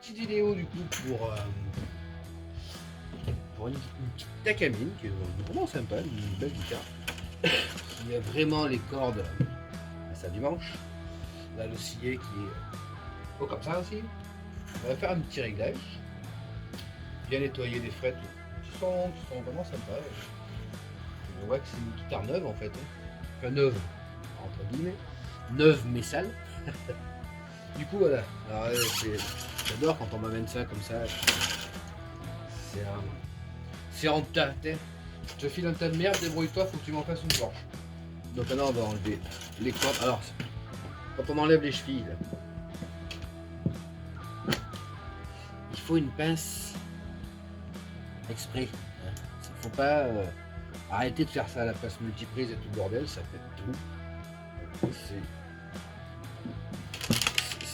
petite vidéo du coup pour une petite Takamine qui est vraiment sympa, une belle guitare. Il y a vraiment les cordes à sa du manche. Là le sillet qui est comme ça aussi. On va faire un petit réglage. Bien nettoyer les frettes qui sont vraiment sympas. On voit que c'est une guitare neuve en fait. Enfin neuve, entre guillemets. Neuve mais sale. Du coup voilà. Alors, j'adore quand on m'amène ça comme ça. C'est en tas. Je te file un tas de merde, débrouille-toi, faut que tu m'en fasses une planche. Donc maintenant on va enlever les cordes. Alors quand on enlève les chevilles, là, il faut une pince exprès. Il faut pas arrêter de faire ça à la pince multiprise et tout le bordel, ça fait tout.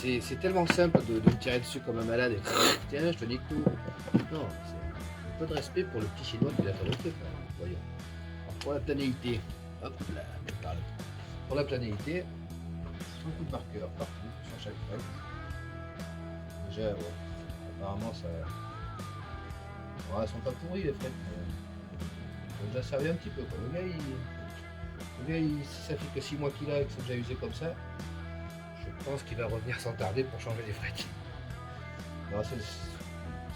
C'est tellement simple de me tirer dessus comme un malade et tiens, je te nique tout. Non, c'est un peu de respect pour le petit chinois qui l'a fabriqué. Voyons. Alors, pour la planéité, hop là, pour la planéité, un coup de marqueur partout, sur chaque frette. Déjà, bon, apparemment, ça. Bon, elles sont pas pourries les frettes, mais elles ont déjà servi un petit peu. Quoi. Le gars, ça fait que 6 mois qu'il a et que c'est déjà usé comme ça. Je pense qu'il va revenir sans tarder pour changer les frettes.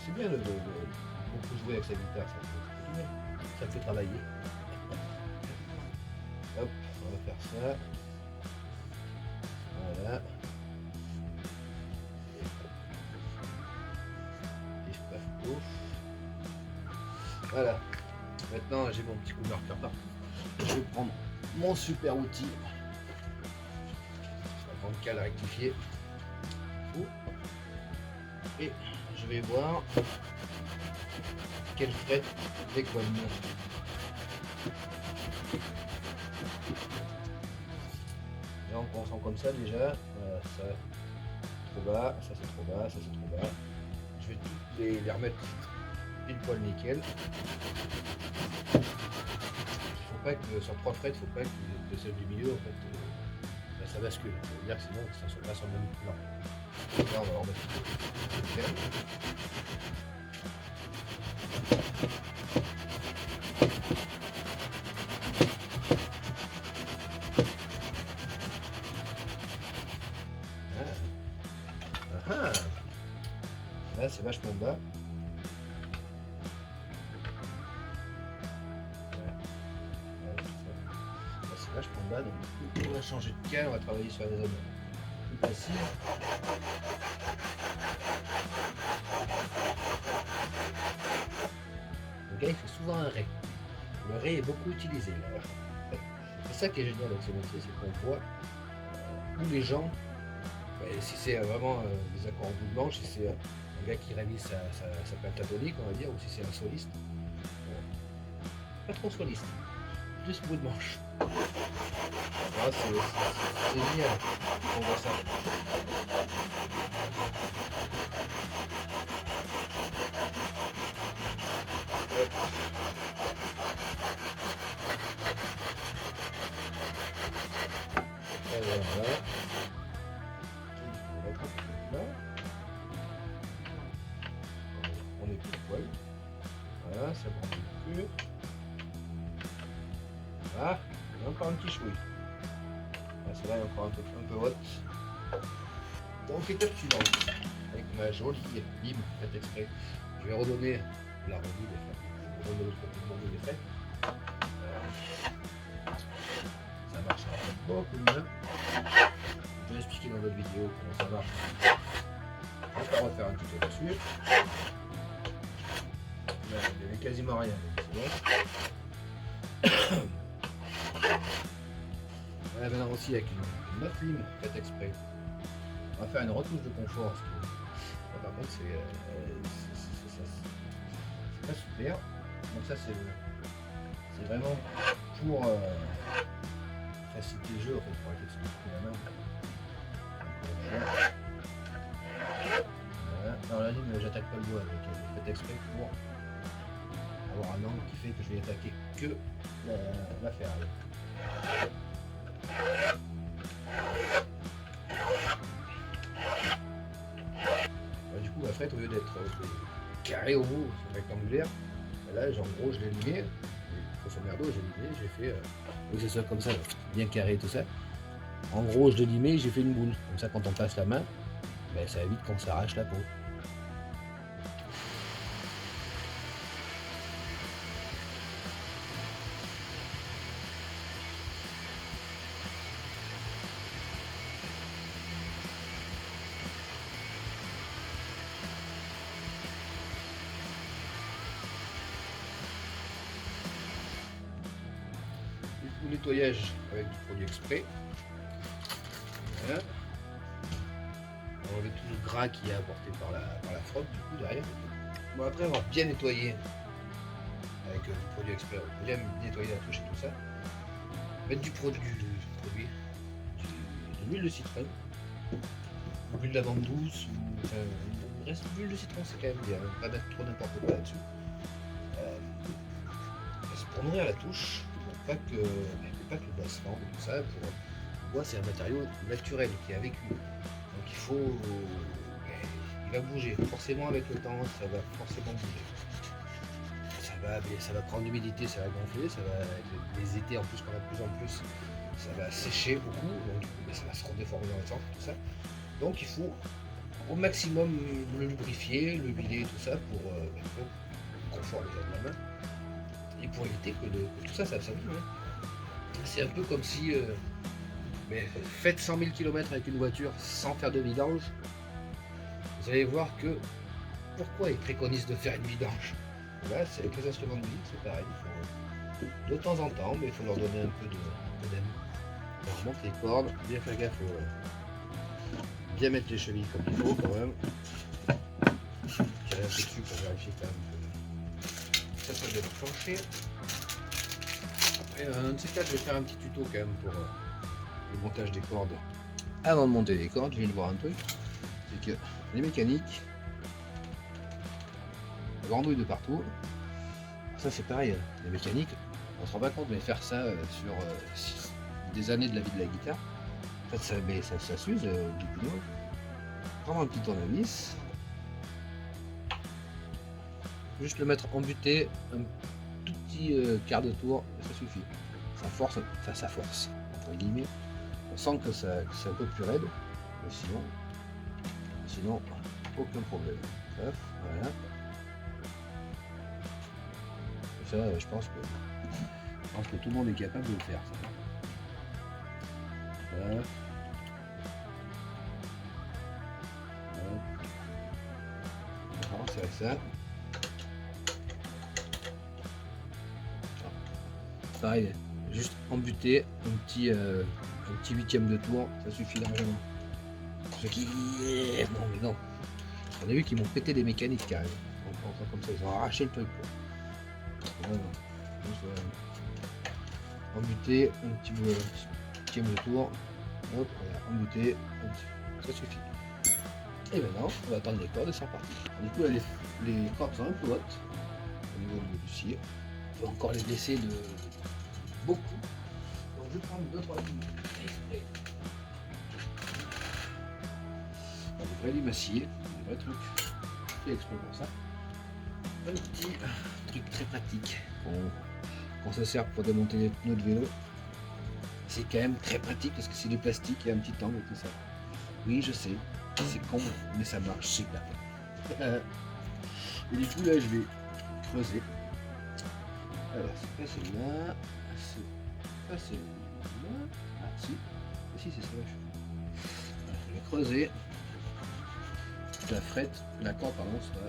C'est bien de beaucoup jouer avec sa guitare, ça fait travailler. Hop, on va faire ça. Voilà. Pif paf pouf. Voilà. Maintenant j'ai mon petit coup de marqueur partout. Je vais prendre mon super outil. La grande cale rectifiée. Et je vais voir quelle frette déconne. Là on prend comme ça déjà. Voilà, ça trop bas, ça c'est trop bas, ça c'est trop bas. Je vais toutes les remettre pile poil nickel. Il faut pas que sur 3 frettes, il faut pas que celle du milieu en fait ça bascule. Ça veut dire que sinon ça se passe sur le même plan. Là on va remettre nickel. Là c'est vachement bas. C'est vachement bas, donc on va changer de cale, on va travailler sur des zones plus faciles. Le gars il fait souvent un ré. Le ré est beaucoup utilisé là. C'est ça qui est génial avec ce métier, c'est qu'on voit où les gens, si c'est vraiment des accords en bout de manche, si c'est un gars qui réalise sa pentatonique on va dire, ou si c'est un soliste, pas trop soliste, plus bout de manche. Ah, c'est génial, on voit ça. Et voilà. On est plus poil. Voilà, ça prend plus. Ah, il y a encore un petit chouille. Ah, celle-là est encore un peu haute. Donc étape suivante. Avec ma jolie lime faite exprès. Je vais redonner la redis des faits. Je vais redonner l'autre des faits. Ça marchera beaucoup mieux. Je vais expliquer dans d'autres vidéos comment ça marche. On va faire un tuto dessus. Là, il n'y avait quasiment rien. C'est bon. Voilà, maintenant aussi avec une autre lime faite exprès. On va faire une retouche de confort. Par contre, c'est pas super. Donc ça, c'est vraiment pour faciliter le jeu, en fait, pour arrêter de se couper la main. Voilà. Non, la lime, j'attaque pas le bois avec elle. Elle est faite exprès pour avoir un angle qui fait que je vais attaquer que la ferraille. Du coup, coup, la fenêtre, au lieu d'être carrée au bout, rectangulaire, là, en gros, je l'ai limé. Grosso merdo, j'ai limé, j'ai fait. Que ce soit comme ça, bien carré tout ça. En gros, je l'ai limé, j'ai fait une boule. Comme ça, quand on passe la main, ben, ça évite qu'on s'arrache la peau. Du nettoyage avec du produit exprès. Voilà. Enlever tout le gras qui est apporté par la frotte du coup derrière. Bon, après avoir bien nettoyé avec du produit exprès, on peut bien nettoyer la touche et tout ça. Mettre de l'huile de citron, de l'huile d'amande douce, ou enfin, il reste de l'huile de citron, c'est quand même bien, pas mettre trop n'importe quoi là-dessus. C'est pour nourrir la touche, pour pas que le bois se fende et tout ça. Le bois c'est un matériau naturel qui est avec lui. Donc il va bouger. Forcément avec le temps, ça va forcément bouger. Ça va prendre l'humidité, ça va gonfler, ça va, les étés en plus qu'on a de plus en plus, ça va sécher beaucoup, donc ça va se redéformer dans le temps, tout ça. Donc il faut au maximum le lubrifier, le huiler, tout ça pour le confort déjà de la main et pour éviter que tout ça s'abîme. C'est un peu comme si faites 100 000 km avec une voiture sans faire de vidange, vous allez voir que pourquoi ils préconisent de faire une vidange. Là, c'est avec les instruments de vie, c'est pareil. Il faut, de temps en temps, mais il faut leur donner un peu d'aide. On remonte les cordes, bien faire gaffe, bien mettre les chevilles comme il faut quand même. Tirer un peu dessus pour vérifier quand même que ça soit bien enclenché. Après, un de ces quatre, je vais faire un petit tuto quand même pour le montage des cordes. Avant de monter les cordes, je viens de voir un truc, c'est que les mécaniques gandouille de partout. Ça c'est pareil, les mécaniques, on se rend pas compte, mais faire ça sur des années de la vie de la guitare, en fait ça s'use du pignon. Prendre un petit tournevis, juste le mettre embuté, un tout petit quart de tour, ça suffit. Ça force, entre guillemets. On sent que c'est un peu plus raide, mais sinon aucun problème. Hop, voilà. Ça, je pense que tout le monde est capable de le faire. Ça. Voilà. On va avancer avec ça. Pareil, juste embuter un petit 8e de tour, ça suffit largement. Ceux qui... Non mais non. On a vu qu'ils m'ont pété des mécaniques carrément. Comme ça, ils ont arraché le truc. Voilà. Embuter un petit 8e de tour. Hop, voilà, embuter, ça suffit. Et maintenant, on va attendre les cordes et c'est reparti. Du coup, là, les cordes sont un peu hautes au niveau du cire. On peut encore les baisser de beaucoup. Donc je vais prendre 2-3 lignes exprès. Des vrais limaciers, des vrais trucs fait exprès pour ça. Un petit truc très pratique qu'on se sert pour démonter les pneus de vélo. C'est quand même très pratique parce que c'est du plastique et un petit angle et tout ça. Oui, je sais, c'est con, mais ça marche super bien. Et du coup, là, je vais creuser. Alors, c'est pas celle-là, c'est pas celle-là. Ah, si, c'est ça. Voilà, je vais creuser. La corde, pardon, soit un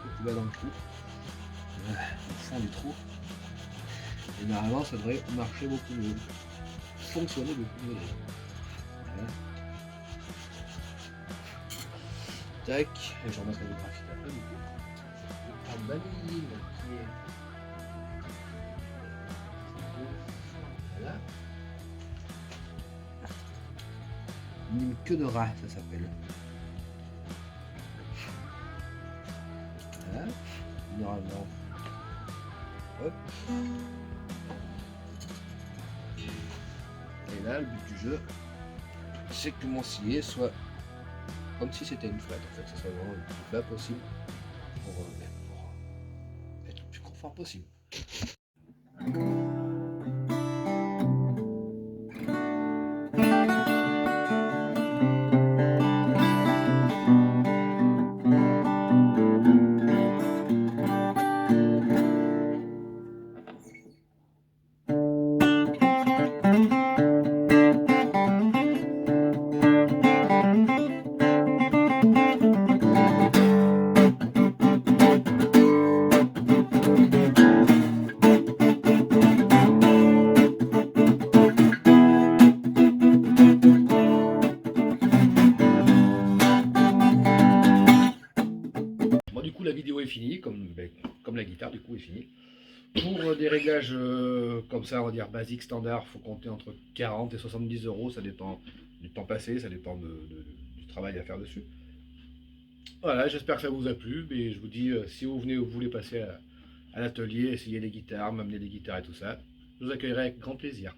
peu plus bas dans le trou. Au fond du trou. Et normalement, ça devrait marcher beaucoup mieux. Fonctionner beaucoup mieux. Voilà. Tac, et je remettrai le graphique après du coup. Je prends vanilline qui est. Voilà. Une queue de rat, ça s'appelle. Voilà. Normalement. Hop. Et là, le but du jeu, c'est que mon scié soit comme si c'était une flotte en fait, ça serait vraiment le plus bas possible pour être le plus confort possible. Bon, du coup, la vidéo est finie, comme la guitare, du coup, est finie. Pour des réglages comme ça, on va dire basique, standard, il faut compter entre 40 et 70 euros. Ça dépend du temps passé, ça dépend du travail à faire dessus. Voilà, j'espère que ça vous a plu. Et je vous dis, si vous voulez passer à l'atelier, essayer les guitares, m'amener des guitares et tout ça, je vous accueillerai avec grand plaisir.